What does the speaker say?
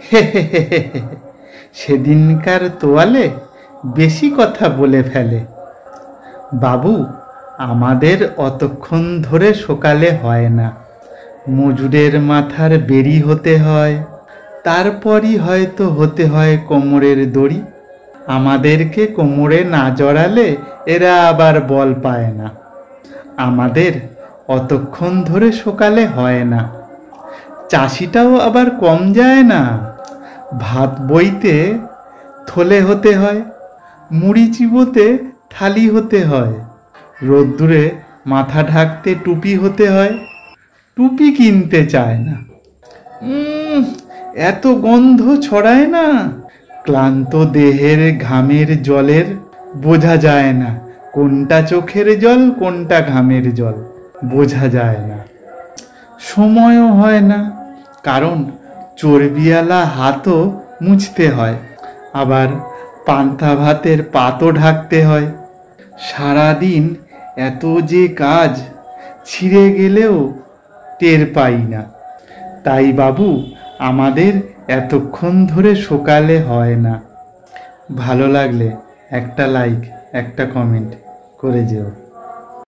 হে হে হে হে হে। সেদিনকার তোয়ালে বেশি কথা বলে ফেলে। বাবু, আমাদের অতক্ষণ ধরে সকালে হয় না। মজুরের মাথার বেরি হতে হয়, তারপরই হয়তো হতে হয় কোমরের দড়ি। আমাদেরকে কোমরে না জড়ালে এরা আবার বল পায় না। আমাদের অতক্ষণ ধরে সকালে হয় না। চাষিটাও আবার কম যায় না। ভাত বইতে থলে হতে হয়, মুড়ি চিবোতে থালি হতে হয়, রোদ্দুরে মাথা ঢাকতে টুপি হতে হয়, টুপি কিনতে চায় না। এত গন্ধ ছড়ায় না, ক্লান্ত দেহের ঘামের জলের বোঝা যায় না কোনটা চোখের জল কোনটা ঘামের জল, বোঝা যায় না। সময়ও হয় না, কারণ চর্বিওয়ালা হাতও মুছতে হয়, আবার পান্তা ভাতের পাতও ঢাকতে হয়। সারাদিন এত যে কাজ, ছিঁড়ে গেলেও টের পাই না। তাই বাবু, আমাদের এতক্ষণ ধরে সকালে হয় না। ভালো লাগলে একটা লাইক, একটা কমেন্ট করে যেও।